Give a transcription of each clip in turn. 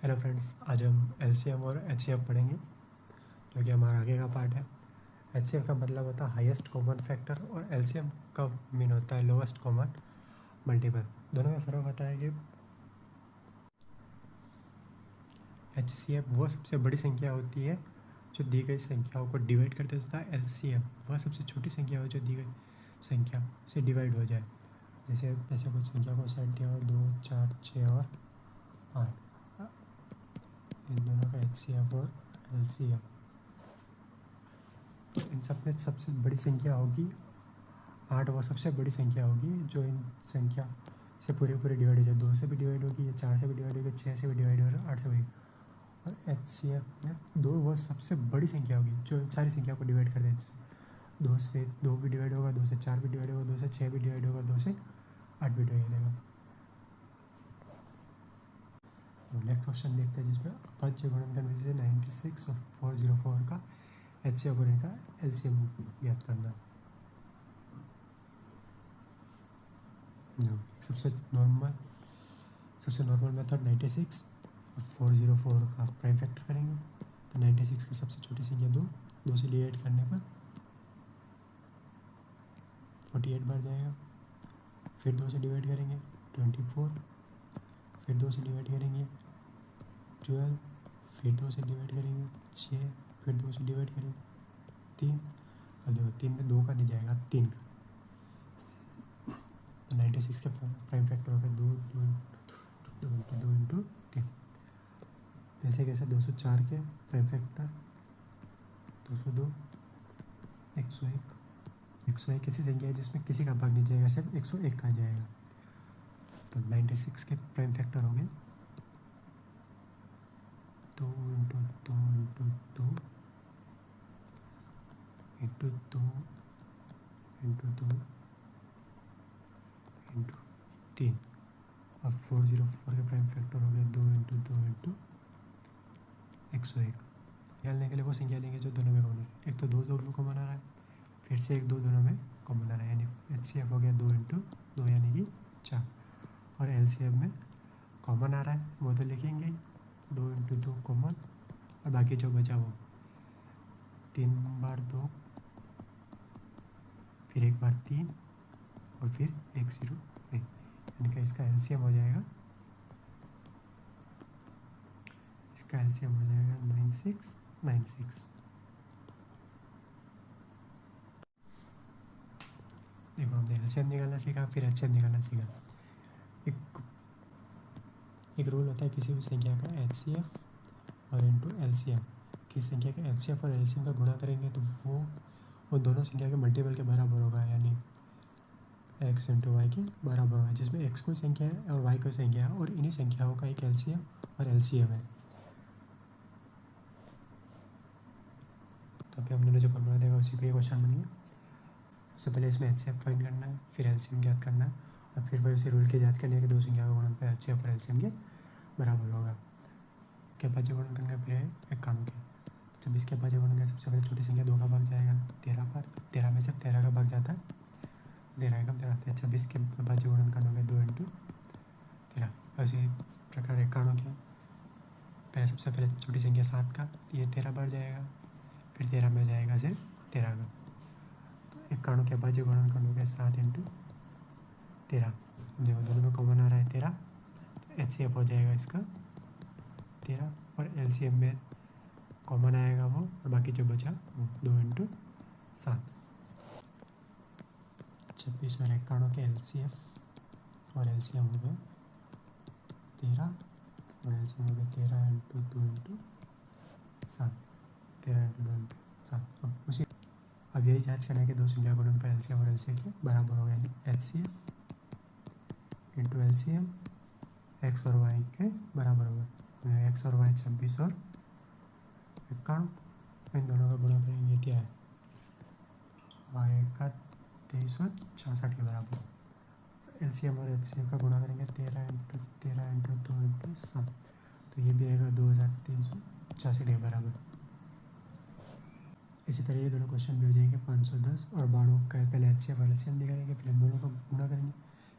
Hello friends, आज हम LCM और एचसीएफ पढ़ेंगे जो कि हमारा आगे का पार्ट है। एचसीएफ का मतलब होता है हाईएस्ट कॉमन फैक्टर और एलसीएम का मीन होता है लोवेस्ट कॉमन मल्टीपल। दोनों में फ़र्क होता है कि एचसीएफ वो सबसे बड़ी संख्या होती है जो दी गई संख्याओं को डिवाइड करते तथा एलसीएम वह सबसे छोटी संख्या हो जो दी गई संख्या से डिवाइड हो जाए। जैसे कुछ संख्या को सेट दिया हो 2, 4, 6 और 8, इन दोनों का एचसीएफ और एलसीएम। तो इन सब में सबसे बड़ी संख्या होगी 8। वो सबसे बड़ी संख्या होगी जो इन संख्या से पूरे डिवाइड हो जाए। 2 से भी डिवाइड होगी, या 4 से भी डिवाइड होगी, 6 से भी डिवाइड होगी, 8 से भी। और एचसीएफ में 2 वो सबसे बड़ी संख्या होगी जो इन सारी संख्या को डिवाइड कर देती है। 2 से 2 भी डिवाइड होगा, 2 से 4 भी डिवाइड होगा, 2 से 6 भी डिवाइड होगा, 2 से 8 भी डिवाइड होगा। तो नेक्स्ट क्वेश्चन देखते हैं जिसमें अभाज्य गुणनखंड विधि से 96 और 404 का एचसीएफ और इनका एलसीएम ज्ञात करना है। सबसे नॉर्मल मेथड 96 और 404 का प्राइम फैक्टर करेंगे। तो 96 की सबसे छोटी संख्या 2 से डिवाइड करने पर 48 बार जाएगा। फिर 2 से डिवाइड करेंगे 24, फिर 2 से डिवाइड करेंगे 12, फिर 2 से डिवाइड करेंगे 6, फिर 2 से डिवाइड करेंगे 3। अब देखो 3 में 2 का नहीं जाएगा, 3 का। तो 96 के प्राइम फैक्टर हो गया 2 इंटू 3। जैसे कैसे 204 के प्राइम फैक्टर 202, 101। 101 किसी संख्या है जिसमें किसी का भाग नहीं जाएगा, सिर्फ 101 का जाएगा। तो 96 के प्राइम फैक्टर हो गए 2 into 2 into 2 into 2 into 2 into 3। और 404 के प्राइम फैक्टर हो गया 2 इंटू 2 इंटू 101। निकालने के लिए वो संख्या लेंगे जो दोनों में कॉमन है। एक तो 2 दोनों कॉमन आ रहा है, फिर से 1 2 दोनों में कॉमन आ रहा है, यानी एचसीएफ हो गया 2 इंटू 2 यानी कि 4। और एलसीएफ में कॉमन आ रहा है वो तो लिखेंगे 2 इंटू 2 कॉमन, और बाकी जो बचा वो 3 बार 2, फिर 1 बार 3, और फिर 1 0 1, यानी कि इसका एलसीएम हो जाएगा 9696। देखो हमने एलसीएम निकालना सीखा, फिर एचसीएफ निकालना सीखा। एक रूल होता है किसी भी संख्या का एचसीएफ और इंटू एलसीएम। किसी संख्या के एचसीएफ और एलसीएम का गुणा करेंगे तो वो दोनों संख्या के मल्टीपल के बराबर होगा, यानी x इंटू वाई के बराबर होगा, जिसमें x कोई संख्या है और y कोई संख्या है, और इन्हीं संख्याओं का एक एलसीएम और एलसीएम है। तो अभी हमने जो फॉर्मूला देखा उसी पे क्वेश्चन बनेंगे। सबसे पहले इसमें एचसीएफ फाइंड करना है, फिर एलसीएम ज्ञात करना है, और फिर वही उसी रूल की जांच करनी है कि दो संख्या का गुणनफल एचसीएफ और एलसीएम के बराबर होगा। क्या अभाज्य गुणनखंड का फिर है 91 के। जब इसके अभाज्य गुणनखंड सबसे पहले छोटी संख्या 2 का भाग जाएगा 13 पर, 13 में से 13 का भाग जाता है 13 एकम 13। 26 के अभाज्य गुणनखंड हो गया 2 इंटू 13। उसी प्रकार 91 के पहले सबसे पहले छोटी संख्या 7 का, ये 13 बार जाएगा, फिर 13 में जाएगा सिर्फ 13 का। तो 91 के अभाज्य गुणनखंड हो गया 7 इंटू 13। देखो दोनों में कॉमन आ रहा है 13, तो एचसीएफ हो जाएगा इसका 13, और एलसीएम में कॉमन आएगा वो, और बाकी जो बचा वो 2 इंटू 7। 26 और 91 के एलसीएफ और एलसीएम हो गया 13, और एलसीएम हो गया 13 इंटू 2 इंटू 7, 13 इंटू 2 इंटू 7। अब यही जांच करना है कि दो संख्या गुणनफल एलसीएम और एलसीएम के बराबर होगा, यानी एचसीएफ इंटू एलसीएम एक्स और वाई के बराबर होगा। एक्स और वाई 26 और 91, इन दोनों का गुणा करेंगे क्या है, वाई का 23 और 66 के बराबर। एलसीएम और एचसीएफ का गुणा करेंगे 13 इंटू 2 इंटू 7, तो ये भी आएगा 2385 के बराबर। इसी तरह ये दोनों क्वेश्चन भी हो जाएंगे 510 और 92 का। पहले एचसीएफ और एलसीएम निकालेंगे, फिर इन दोनों का गुणा करेंगे,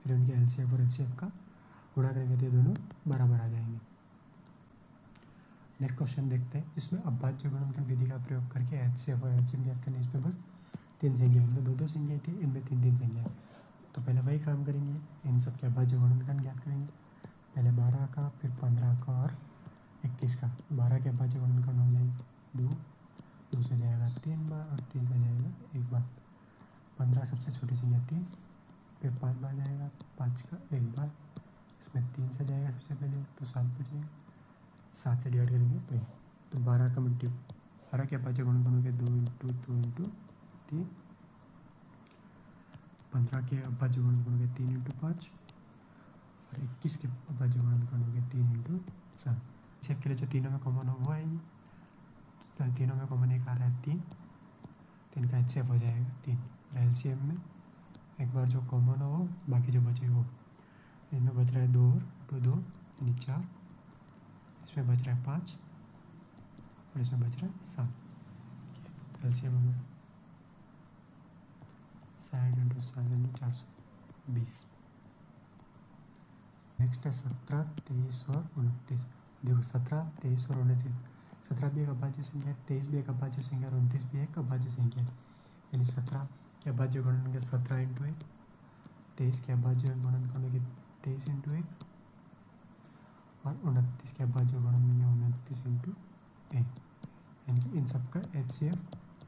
फिर उनके एलसीएफ और एचसीएफ का गुणा करेंगे, तो ये दोनों बराबर आ जाएंगे। नेक्स्ट क्वेश्चन देखते हैं। इसमें अभाज्य गुणनखंड विधि का प्रयोग करके HCF और LCM ज्ञात करने। इसमें बस 3 संख्या, इनमें 2-2 संख्याएं थी, इनमें 3-3 संख्या। तो पहले वही काम करेंगे, इन सब के अभाज्य गुणनखंड ज्ञात करेंगे। पहले 12 का, फिर 15 का और 21 का। 12 के अभाज्य गुणनखंड हो जाएंगे 2 से जाएगा 3 बार और 3 से जाएगा 1 बार। 15 सबसे छोटी संख्या 3, फिर 5 बार जाएगा, 5 का 1 बार, इसमें 3 से जाएगा सबसे पहले तो 7 बचेगा, 7 से डिवाइड करेंगे तो 12 का 12 के अभाज्य गुणनखंड हो गया 2 इंटू 2 इंटू 3। 15 के अभाज्य गुणनखंड हो गया 3 इंटू 5 और 21 के अभाज्य गुणनखंड हो गया 3 इंटू 7। सेफ के लिए जो तीनों में कॉमन हो वो आएंगे, तो तीनों में कॉमन एक आ रहा है 3 का HCF हो जाएगा 3। और LCM में एक बार जो कॉमन हो वो, बाकी जो बचे वो। इसमें बच रहा है 2 और 2 यानी 4, इसमें बच रहा है 5 और इसमें बच रहा है 7। LCM हो गया 60 इंटू 7 इंटू 420। नेक्स्ट है 17, 23 और 29। देखो 17, 23 और 29। 17 भी एक अभाज्य संख्या है, 23 भी एक अभाज्य संख्या और 29 भी एक अभाज्य संख्या है। यानी 17 के अभाज्य गुणनखंड 17 इंटू 1, 23 के अभाज्य गुणनखंड के 23 इंटू 1 और 29 के अभाज्य गुणनखंड 29 इंटू 1। यानी कि इन सब का HCF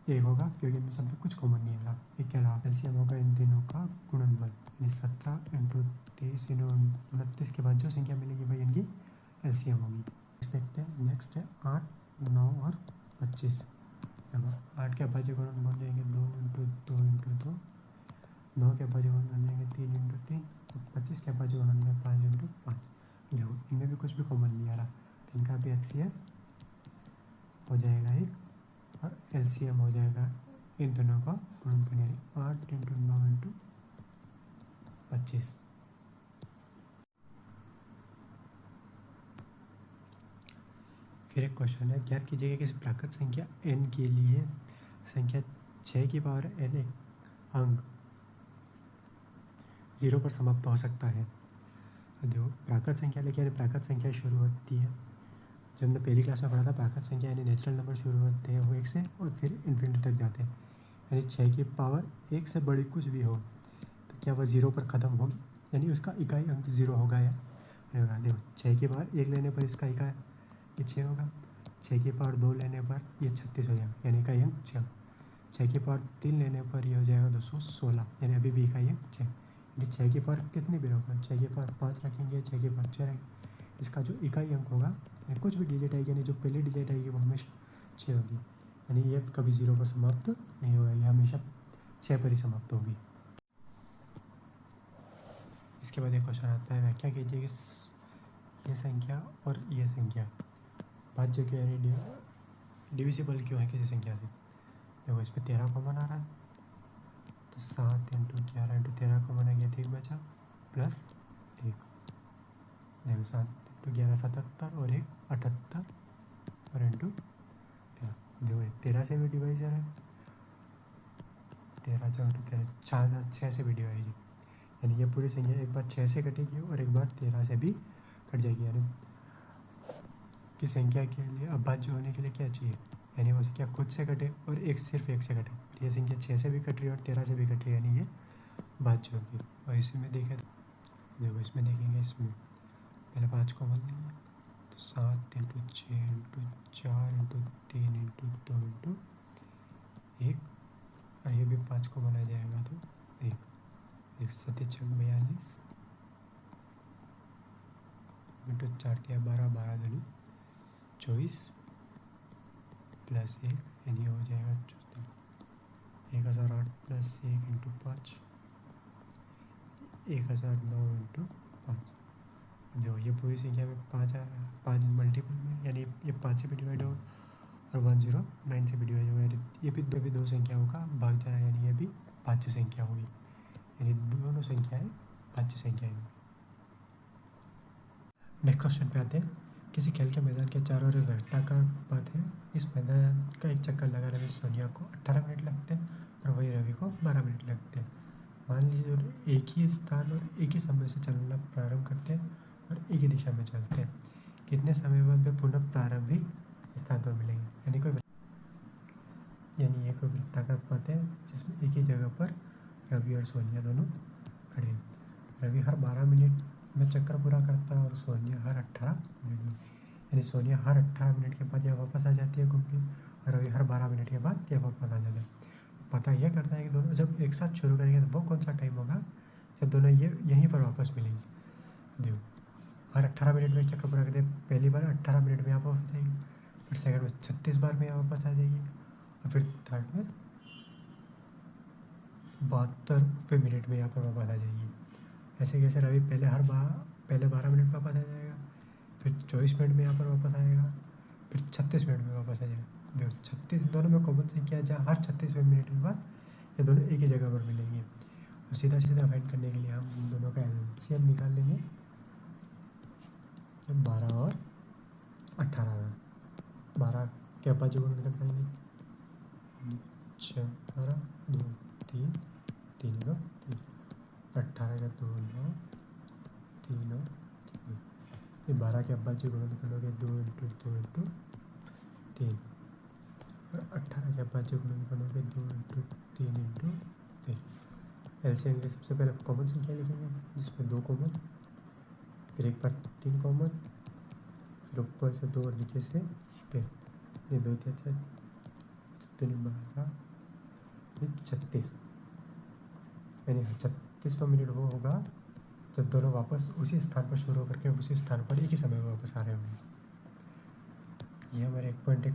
1 होगा, क्योंकि इनमें सब में कुछ कॉमन नहीं है। एक के अलावा LCM होगा इन तीनों का गुणनफल, यानी 17 इंटू 23 इंटू 29 के बाद जो संख्या मिलेगी भाई इनकी LCM होगी। देखते हैं नेक्स्ट है 8, 9 और 25। देखो 8 के अभाज्य गुणन बन जाएंगे 2 इंटू 2 इंटू 2, 9 के अभाज्य गुणन बन जाएंगे 3 इंटू 3 और 25 के अभाज्य गुणन में 5 इंटू 5। देखो इनमें भी कुछ भी कॉमन नहीं आ रहा, तो इनका भी HCF हो जाएगा 1 और LCM हो जाएगा इन दोनों का गुणनफल, यानी 8 इंटू 9 इंटू 25। फिर एक क्वेश्चन है, ज्ञात कीजिएगा किसी प्राकृत संख्या n के लिए संख्या 6 की पावर n एक अंक 0 पर समाप्त हो सकता है। देखो प्राकृत संख्या लेके यानी प्राकृत संख्या शुरू होती है, जब हमने पहली क्लास में पढ़ा था प्राकृत संख्या यानी नेचुरल नंबर शुरू होते हैं वो 1 से और फिर इन्फिनिटी तक जाते हैं। यानी 6 की पावर 1 से बड़ी कुछ भी हो तो क्या वह 0 पर ख़त्म होगी, यानी उसका इकाई अंक 0 होगा या नहीं होगा। देखो 6 की पावर 1 लेने पर इसका इकाई ये 6 होगा, 6 की पावर 2 लेने पर ये 36 हो जाएगा, यानी इकाई अंक 6। 6 की पावर 3 लेने पर ये हो जाएगा 216, यानी अभी भी इकाई अंक 6। यानी 6 की पावर कितनी भी होगा, 6 की पावर 5 रखेंगे, 6 की पावर 6 रखेंगे, इसका जो इकाई अंक होगा यानी कुछ भी डिजिट आएगी, यानी जो पहली डिजिट आएगी वो हमेशा 6 होगी, यानी ये कभी 0 पर समाप्त नहीं होगा, ये हमेशा 6 पर ही समाप्त होगी। इसके बाद एक क्वेश्चन आता है, व्याख्या कीजिए कि ये संख्या और ये संख्या भाज्य क्यों यानी डिविजिबल क्यों है किसी संख्या से। देखो इसमें 13 कॉमन आ रहा है, तो 7 इंटू 11 इंटू 13 कॉमन आ गया, 1 बचा प्लस 1। देखो 7 इंटू 11 77 और 1 78 और इंटू 13। देखो 13 से भी डिवाइजर है, 13 जो इंटू 13 6 से भी डिवाइजर, यानी ये पूरी संख्या एक बार 6 से कटेगी और एक बार 13 से भी कट जाएगी। यानी कि संख्या के लिए अभाज्य होने के लिए क्या चाहिए, यानी वो संख्या खुद से कटे और एक सिर्फ 1 से कटे। ये संख्या 6 से भी कट रही है और 13 से भी कट रही है, यानी ये भाज्य होगी। और इसमें देखें देखो इसमें देखेंगे, इसमें पहले 5 कॉमन लेंगे तो 7 into 6 into 4 into 3 into 2 into 1 और ये भी 5 कॉमन आ जाएगा तो 1 सत्य 42 इंटू 4 किया 12 12 दूनी 24 प्लस 1 यानी हो जाएगा 1008 प्लस 1 इंटू 5 1009 इंटू 5। जो ये पूरी संख्या में 5 आ रहा है, 5 मल्टीपल में, यानी ये 5 से भी डिवाइड होगा और 109 से भी डिवाइड होगा, यानी ये भी दो संख्याओं का भाग जा रहा है, यानी ये भी भाज्य संख्या होगी, यानी दोनों संख्याएं भाज्य संख्याएं होंगी। नेक्स्ट क्वेश्चन पे आते हैं, किसी खेल के मैदान के चारों ओर वृत्ताकार पथ है, इस मैदान का एक चक्कर लगाने में सोनिया को 18 मिनट लगते हैं और वही रवि को 12 मिनट लगते हैं। मान लीजिए एक ही स्थान और एक ही समय से चलना प्रारंभ करते हैं और एक ही दिशा में चलते हैं, कितने समय बाद वे पुनः प्रारंभिक स्थान पर मिलेंगे। यानी ये कोई वृत्ताकार पथ है जिसमें एक ही जगह पर रवि और सोनिया दोनों खड़े हैं। रवि हर 12 मिनट में चक्कर पूरा करता है और सोनिया हर 18 मिनट में। यानी सोनिया हर 18 मिनट के बाद यह वापस आ जाती है घूम के, और रवि हर 12 मिनट के बाद यह वापस आ जाता है। पता यह करता है कि दोनों जब एक साथ शुरू करेंगे तो वो कौन सा टाइम होगा जब दोनों ये यहीं पर वापस मिलेंगे। देखो, हर 18 मिनट में एक चक्कर पूरा करते पहली बार 18 मिनट में यहाँ पर वापस आएगी, फिर सेकंड में 36 बार में यहाँ वापस आ जाएगी, और फिर थर्ड में 72वें मिनट में यहाँ पर वापस आ जाएगी। ऐसे कैसे रवि पहले 12 मिनट में वापस आ जाएगा, फिर 24 मिनट में यहाँ पर वापस आएगा, फिर 36 मिनट में वापस आ जाएगा। देखो 36 दोनों में कॉमन संख्या है जहाँ हर 36वें मिनट के बाद ये दोनों एक ही जगह पर मिलेंगे। और सीधा सीधा फाइंड करने के लिए हम इन दोनों का एलसीएम निकाल लेंगे। 12 और 18 12 के अपाचे गुणनखंड करेंगे 6 12 2 3 3 का 3, 18 का 2 9 3 और 3। ये 12 के अभाज्य गुणनखंड हो गए 2 इंटू 2 इंटू 3, और 18 के अभाज्य गुणनखंड हो गए 2 इंटू 3 इंटू 3। एलसीएम के सबसे पहले कॉमन संख्या लिखेंगे जिसमें 2 कॉमन, फिर एक पर 3 कॉमन, फिर ऊपर से 2 और नीचे से 3। ये 2 3 6 12 36। यानी 36वां मिनट वो होगा जब दोनों वापस उसी स्थान पर शुरू करके उसी स्थान पर एक ही समय में वापस आ रहे होंगे। ये हमारे 1.1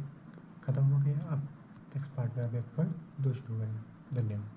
खत्म हो गया। अब नेक्स्ट पार्ट में हम 1.2 शुरू करेंगे। धन्यवाद।